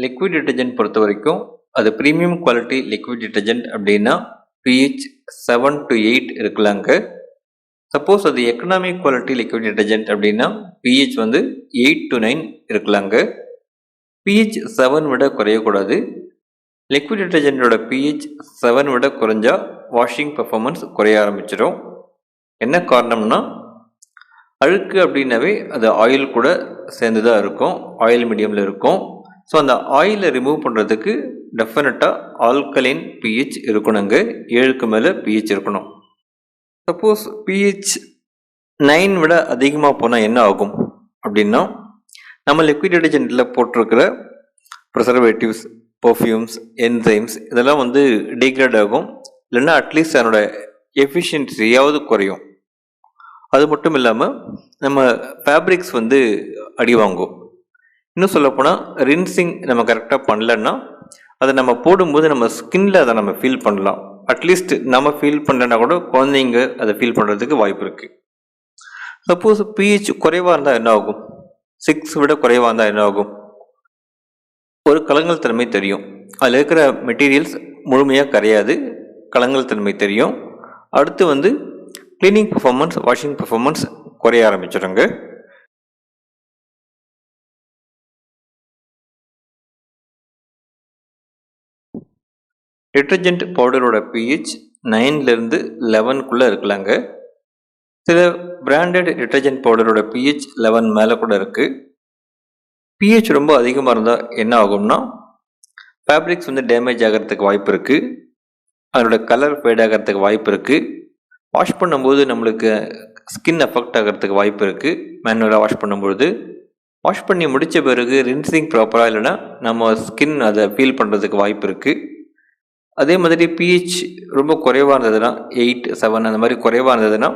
Liquid detergent பொறுத்த வரைக்கும் அது ப்ரீமியம் குவாலிட்டி லிக்விட் டிட்டர்ஜென்ட் அப்படின்னா pH 7 to 8 இருக்கலாங்க. சப்போஸ் அது எக்கனாமிக் குவாலிட்டி லிக்விட் டிட்டர்ஜென்ட் அப்படின்னா pH வந்து 8 to 9 இருக்கலாங்க. pH 7 விட குறையக்கூடாது. லிக்விட் டிட்டர்ஜென்ட்டோட pH 7 விட குறைஞ்சா வாஷிங் பர்ஃபார்மன்ஸ் குறைய ஆரம்பிச்சிடும். என்ன காரணம்னா அழுக்கு அப்படின்னாவே அது ஆயில் கூட சேர்ந்து தான் இருக்கும், ஆயில் மீடியமில் இருக்கும். ஸோ அந்த ஆயிலை ரிமூவ் பண்ணுறதுக்கு டெஃபினட்டாக ஆல்கலைன் pH இருக்கணுங்க. 7க்கு மேலே pH இருக்கணும். சப்போஸ் pH 9 விட அதிகமாக போனால் என்ன ஆகும் அப்படின்னா நம்ம லிக்விட் டிட்டர்ஜென்ட்டில் போட்டிருக்கிற ப்ரிசர்வேட்டிவ்ஸ், பர்ஃப்யூம்ஸ், என்சைம்ஸ் இதெல்லாம் வந்து டிகிரேட் ஆகும். இல்லைன்னா அட்லீஸ்ட் அதனோட எஃபிஷியன்சியாவது குறையும். அது மட்டும் இல்லாமல் நம்ம ஃபேப்ரிக்ஸ் வந்து அடி வாங்கும். இன்னும் சொல்லப்போனால் ரின்சிங் நம்ம கரெக்டாக பண்ணலன்னா அதை நம்ம போடும்போது நம்ம ஸ்கின்ல அதை நம்ம ஃபீல் பண்ணலாம். அட்லீஸ்ட் நம்ம ஃபீல் பண்ணலன்னா கூட குழந்தைங்க அதை ஃபீல் பண்ணுறதுக்கு வாய்ப்பு இருக்குது. சப்போஸ் pH குறைவாக இருந்தால் என்ன ஆகும்? 6 விட குறைவாக இருந்தால் என்ன ஆகும்? ஒரு கலங்கல் தன்மை தெரியும். அதில் இருக்கிற மெட்டீரியல்ஸ் முழுமையாக கரையாது, கலங்கல் தன்மை தெரியும். அடுத்து வந்து கிளீனிங் பர்ஃபார்மன்ஸ், வாஷிங் பர்ஃபார்மன்ஸ் குறைய ஆரம்பிச்சிடுங்க. டிட்டர்ஜென்ட் பவுடரோட pH 9லேருந்து 11க்குள்ளே இருக்கலாங்க. சில பிராண்டட் டிட்டர்ஜென்ட் பவுடரோட pH 11 மேலே கூட இருக்குது. pH ரொம்ப அதிகமாக இருந்தால் என்ன ஆகும்னா ஃபேப்ரிக்ஸ் வந்து டேமேஜ் ஆகிறதுக்கு வாய்ப்பு இருக்குது, அதனோட கலர் ஃபேட் ஆகிறதுக்கு வாய்ப்பு இருக்குது, வாஷ் பண்ணும்போது நம்மளுக்கு ஸ்கின் அஃபெக்ட் ஆகிறதுக்கு வாய்ப்பு இருக்குது. மேனுவலாக வாஷ் பண்ணும்பொழுது வாஷ் பண்ணி முடித்த பிறகு ரின்சிங் ப்ராப்பராக இல்லைன்னா நம்ம ஸ்கின் அதை ஃபீல் பண்ணுறதுக்கு வாய்ப்பு இருக்குது. அதே மாதிரி pH ரொம்ப குறைவாக இருந்ததுன்னா 8, 7 அந்த மாதிரி குறைவாக இருந்ததுன்னா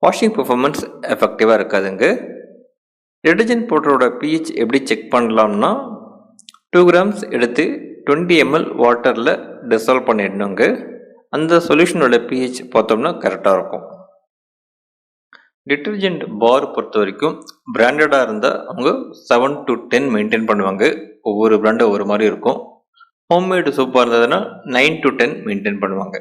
வாஷிங் பர்ஃபார்மன்ஸ் எஃபெக்டிவாக இருக்காதுங்க. டிட்டர்ஜென்ட் பவுடரோட pH எப்படி செக் பண்ணலாம்னா 2 கிராம்ஸ் எடுத்து 20 ml வாட்டரில் டிசால்வ் பண்ணிடணுங்க. அந்த சொல்யூஷனோட pH பார்த்தோம்னா கரெக்டாக இருக்கும். டிட்டர்ஜென்ட் பார் பொறுத்த வரைக்கும் பிராண்டடாக இருந்தால் அவங்க 7 to 10 மெயின்டைன் பண்ணுவாங்க. ஒவ்வொரு பிராண்டும் ஒவ்வொரு மாதிரி இருக்கும். ஹோம்மேடு சோப்பாக இருந்ததுன்னா 9 to 10 மெயின்டைன் பண்ணுவாங்க.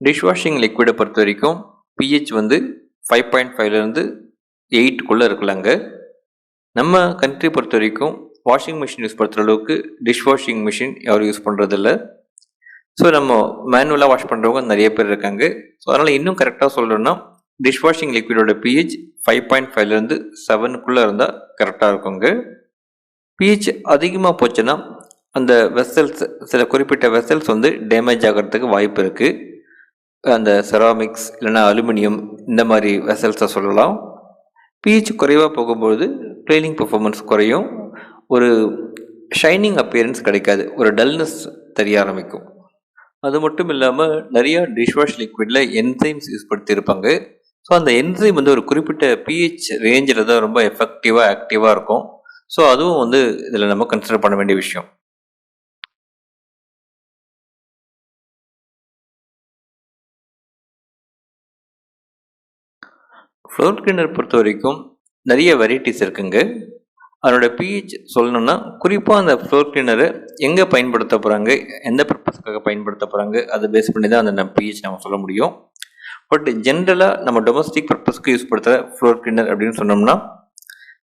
டிஷ்வாஷிங் லிக்விடை பொறுத்த வரைக்கும் pH வந்து 5.5லேருந்து 8க்குள்ளே இருக்கலாங்க. நம்ம கண்ட்ரி பொறுத்த வரைக்கும் வாஷிங் மிஷின் யூஸ் பண்ணுற அளவுக்கு டிஷ்வாஷிங் மிஷின் யாரும் யூஸ் பண்ணுறதில்ல. ஸோ நம்ம மேனுவலாக வாஷ் பண்ணுறவங்க நிறைய பேர் இருக்காங்க. ஸோ அதனால் இன்னும் கரெக்டாக சொல்லணும்னா டிஷ்வாஷிங் லிக்விடோட pH 5.5லேருந்து 7க்குள்ளே இருந்தால் கரெக்டாக இருக்குங்க. pH அதிகமாக போச்சுன்னா அந்த வெசல்ஸ், சில குறிப்பிட்ட வெசல்ஸ் வந்து டேமேஜ் ஆகிறதுக்கு வாய்ப்பு இருக்குது. அந்த செராமிக்ஸ் இல்லைன்னா அலுமினியம் இந்த மாதிரி வெசல்ஸை சொல்லலாம். pH குறைவாக போகும்பொழுது கிளீனிங் பர்ஃபார்மன்ஸ் குறையும், ஒரு ஷைனிங் அப்பியரன்ஸ் கிடைக்காது, ஒரு டல்னஸ் தெரிய ஆரம்பிக்கும். அது மட்டும் இல்லாமல் நிறையா டிஷ்வாஷ் லிக்விடில் என்சைம்ஸ் யூஸ் படுத்தியிருப்பாங்க. ஸோ அந்த என்சைம் வந்து ஒரு குறிப்பிட்ட pH ரேஞ்சில் தான் ரொம்ப எஃபெக்டிவாக ஆக்டிவாக இருக்கும். ஸோ அதுவும் வந்து இதில் நம்ம கன்சிடர் பண்ண வேண்டிய விஷயம். ஃப்ளோர் கிளீனர் பொறுத்த வரைக்கும் நிறைய வெரைட்டிஸ் இருக்குங்க. அதனோட pH சொல்லணும்னா குறிப்பாக அந்த ஃப்ளோர் கிளீனரை எங்கே பயன்படுத்த போகிறாங்க, எந்த பர்பஸ்க்காக பயன்படுத்த போகிறாங்க, அதை பேஸ் பண்ணி தான் அந்த pH நம்ம சொல்ல முடியும். பட் ஜென்ரலாக நம்ம டொமஸ்டிக் பர்பஸ்க்கு யூஸ் படுத்துகிற ஃப்ளோர் கிளீனர் அப்படின்னு சொன்னோம்னா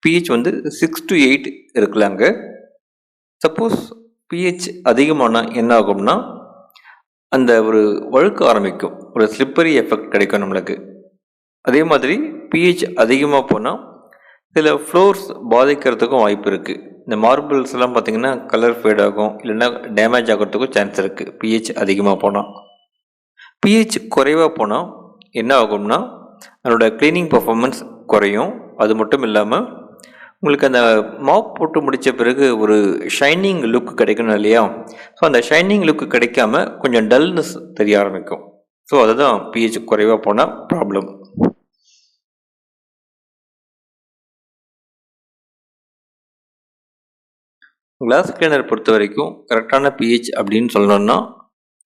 pH வந்து 6 to 8 இருக்கலாங்க. சப்போஸ் pH அதிகமானால் என்ன ஆகும்னா அந்த ஒரு வழுக்க ஆரம்பிக்கும், ஒரு ஸ்லிப்பரி எஃபெக்ட் கிடைக்கும் நம்மளுக்கு. அதே மாதிரி pH அதிகமாக போனால் சில ஃப்ளோர்ஸ் பாதிக்கிறதுக்கும் வாய்ப்பு இருக்குது. இந்த மார்பிள்ஸ் எல்லாம் பார்த்திங்கன்னா கலர் ஃபேட் ஆகும், இல்லைன்னா டேமேஜ் ஆகிறதுக்கும் சான்ஸ் இருக்குது pH அதிகமாக போனால். pH குறைவாக போனால் என்ன ஆகும்னா அதனோட க்ளீனிங் பர்ஃபார்மன்ஸ் குறையும். அது மட்டும் இல்லாமல் உங்களுக்கு அந்த மாப் போட்டு முடித்த பிறகு ஒரு ஷைனிங் லுக் கிடைக்கணும் இல்லையா? ஸோ அந்த ஷைனிங் லுக் கிடைக்காம கொஞ்சம் டல்னஸ் தெரிய ஆரம்பிக்கும். ஸோ அதுதான் pH குறைவாக போனால் ப்ராப்ளம். கிளாஸ் கிளீனர் பொறுத்த வரைக்கும் கரெக்டான pH அப்படின்னு சொல்லணும்னா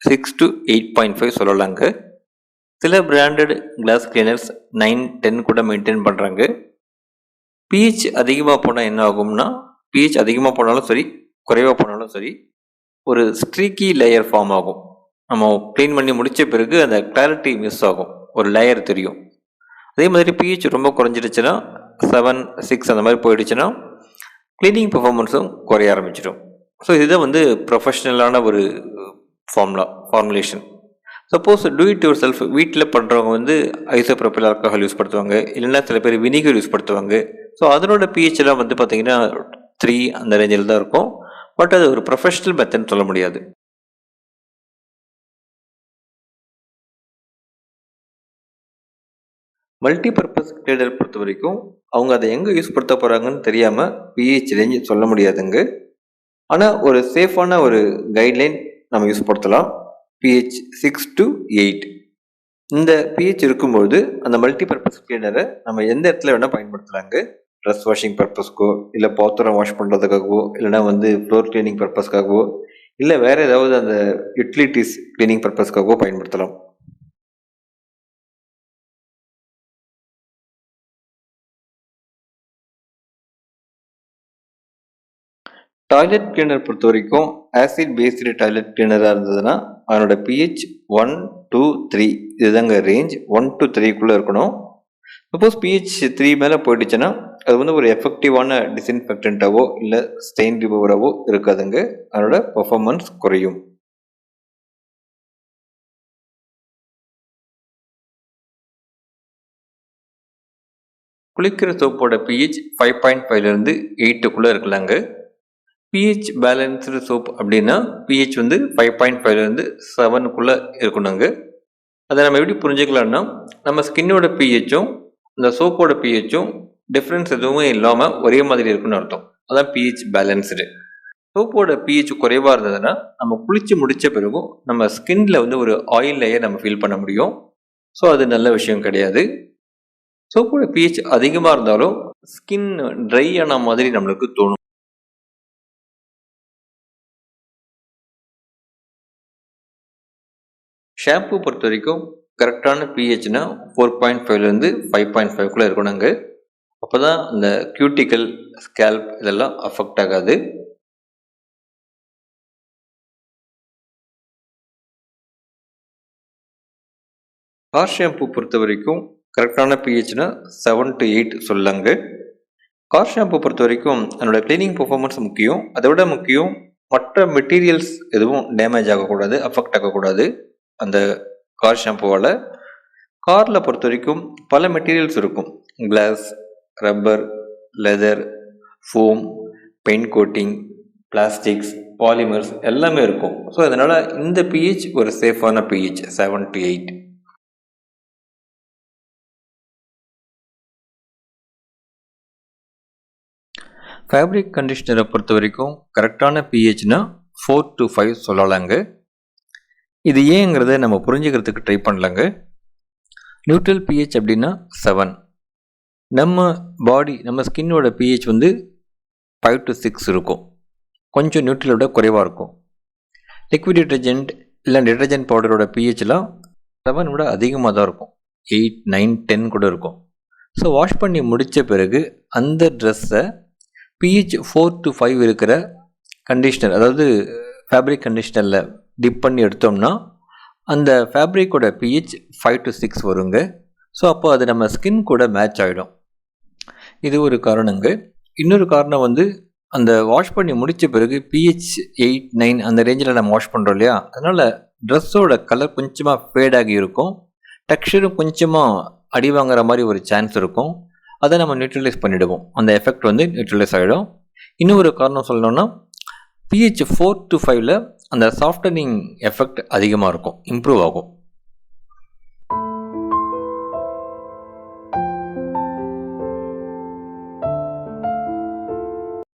6 to 8.5 சொல்லலாங்க. சில பிராண்டட் கிளாஸ் கிளீனர்ஸ் 9-10 கூட மெயின்டைன் பண்ணுறாங்க. pH அதிகமாக போனால் என்ன ஆகும்னா, pH அதிகமாக போனாலும் சரி குறைவாக போனாலும் சரி ஒரு ஸ்ட்ரீக்கி லேயர் ஃபார்ம் ஆகும். நம்ம க்ளீன் பண்ணி முடித்த பிறகு அந்த கிளாரிட்டி மிஸ் ஆகும், ஒரு லேயர் தெரியும். அதே மாதிரி pH ரொம்ப குறைஞ்சிடுச்சுன்னா 7-6 அந்த மாதிரி போயிடுச்சுன்னா க்ளீனிங் பெர்ஃபார்மன்ஸும் குறைய ஆரம்பிச்சிடும். ஸோ இதுதான் ப்ரொஃபஷ்னலான ஒரு formulation. Suppose do it your self வீட்டில் பண்ணுறவங்க ஐசோப்ரோபைல் ஆல்கஹால் யூஸ் படுத்துவாங்க, இல்லைன்னா சில பேர் வினிகர் யூஸ் படுத்துவாங்க. ஸோ அதனோட pHலாம் பார்த்தீங்கன்னா 3 அந்த ரேஞ்சில் தான் இருக்கும். பட் அது ஒரு ப்ரொஃபஷ்னல் மெத்தட்னு சொல்ல முடியாது. மல்டிபர்பஸ் கிளீனர் பொறுத்த வரைக்கும் அவங்க அதை எங்கே யூஸ் படுத்த போகிறாங்கன்னு தெரியாமல் pH ரேஞ்ச் சொல்ல முடியாதுங்க. ஆனால் ஒரு சேஃபான ஒரு கைட்லைன் நம்ம யூஸ் படுத்தலாம். pH 6 to 8 இந்த pH இருக்கும்போது அந்த மல்டிபர்பஸ் கிளீனரை நம்ம எந்த இடத்துல வேணால் பயன்படுத்தலாங்க. ட்ரெஸ் வாஷிங் பர்பஸ்க்கோ, இல்லை பாத்திரம் வாஷ் பண்ணுறதுக்காகவோ, இல்லைனா ஃப்ளோர் கிளீனிங் பர்பஸ்க்காகவோ, இல்லை வேறு ஏதாவது அந்த யூட்டிலிட்டிஸ் கிளீனிங் பர்பஸ்க்காகவோ பயன்படுத்தலாம். டாய்லெட் கிளீனர் பொறுத்த வரைக்கும் ஆசிட் பேஸ்டு டாய்லெட் கிளீனராக இருந்ததுன்னா அதனோட pH 1 to 3 இதுதாங்க ரேஞ்ச். 1 to 3க்குள்ளே இருக்கணும். சப்போஸ் pH 3 மேலே போயிடுச்சுன்னா அது ஒரு எஃபெக்டிவான டிஸ்இன்ஃபெக்டண்ட்டாவோ இல்லை ஸ்டெயின் ரிமூவராகவோ இருக்காதுங்க. அதனோட பர்ஃபார்மன்ஸ் குறையும். குளிக்கிற சோப்போட pH 5.5லேருந்து 8க்குள்ளே இருக்கலாங்க. pH பேலன்ஸ்டு சோப் அப்படின்னா pH 5.5லேருந்து 7க்குள்ளே இருக்கணுங்க. அதை நம்ம எப்படி புரிஞ்சுக்கலாம்னா, நம்ம ஸ்கின்னோட pHம் இந்த சோப்போட pHம் டிஃப்ரென்ஸ் எதுவுமே இல்லாமல் ஒரே மாதிரி இருக்குன்னு அர்த்தம். அதான் pH பேலன்ஸ்டு. சோப்போட pH குறைவாக இருந்ததுன்னா நம்ம குளித்து முடித்த பிறகும் நம்ம ஸ்கின்ல ஒரு ஆயில் லேயர் நம்ம ஃபீல் பண்ண முடியும். ஸோ அது நல்ல விஷயம் கிடையாது. சோப்போட pH அதிகமாக இருந்தாலும் ஸ்கின் ட்ரை ஆன மாதிரி நம்மளுக்கு தோணும். ஷாம்பு பொறுத்த வரைக்கும் கரெக்டான pHனா 4.5லேருந்து 5.5க்குள்ளே இருக்கணுங்க. அப்போ தான் அந்த கியூட்டிக்கல், ஸ்கேல்ப் இதெல்லாம் அஃபெக்ட் ஆகாது. கார் ஷாம்பு பொறுத்த வரைக்கும் கரெக்டான pHனா 7 to 8 சொல்லலாங்க. கார் ஷாம்பு பொறுத்த வரைக்கும் அதனோட கிளீனிங் பெர்ஃபார்மன்ஸ் முக்கியம். அதை விட முக்கியம் மற்ற மெட்டீரியல்ஸ் எதுவும் டேமேஜ் ஆகக்கூடாது, அஃபெக்ட் ஆகக்கூடாது அந்த கார் ஷாம்புவால். காரில் பொறுத்த வரைக்கும் பல மெட்டீரியல்ஸ் இருக்கும். Glass, rubber, leather, foam, paint coating, plastics, polymers எல்லாமே இருக்கும். ஸோ அதனால் இந்த pH ஒரு சேஃபான pH 7 to 8. ஃபேப்ரிக் கண்டிஷனரை பொறுத்த வரைக்கும் கரெக்டான pHனா 4 to 5 சொல்லலாங்க. இது ஏங்கிறத நம்ம புரிஞ்சுக்கிறதுக்கு ட்ரை பண்ணலாங்க. நியூட்ரல் pH அப்படின்னா 7. நம்ம பாடி, நம்ம ஸ்கின்னோட pH 5 to 6 இருக்கும். கொஞ்சம் நியூட்ரலோட குறைவாக இருக்கும். லிக்விட் டிட்டர்ஜென்ட் இல்லை டிட்டர்ஜென்ட் பவுடரோட pHலாம் 7 விட அதிகமாக தான் இருக்கும். 8, 9, 10 கூட இருக்கும். ஸோ வாஷ் பண்ணி முடித்த பிறகு அந்த ட்ரெஸ்ஸை pH 4 to 5 இருக்கிற கண்டிஷ்னர், அதாவது ஃபேப்ரிக் கண்டிஷ்னரில் டிப் பண்ணி எடுத்தோம்னா அந்த ஃபேப்ரிக்கோட pH 5 to 6 வருங்க. ஸோ அப்போ அது நம்ம ஸ்கின் கூட மேட்ச் ஆகிடும். இது ஒரு காரணங்க. இன்னொரு காரணம் அந்த வாஷ் பண்ணி முடித்த பிறகு pH 8, 9 அந்த ரேஞ்சில் நம்ம வாஷ் பண்ணுறோம் இல்லையா, அதனால் ட்ரெஸ்ஸோட கலர் கொஞ்சமாக ஃபேடாகி இருக்கும். டெக்ஸ்சரும் கொஞ்சமாக அடி வாங்குற மாதிரி ஒரு சான்ஸ் இருக்கும். அதை நம்ம நியூட்ரலைஸ் பண்ணிவிடுவோம். அந்த எஃபெக்ட் நியூட்ரலைஸ் ஆகிடும். இன்னொரு காரணம் சொல்லணும்னா pH 4 to 5ல் அந்த சாஃப்டனிங் எஃபெக்ட் அதிகமாக இருக்கும், இம்ப்ரூவ் ஆகும்.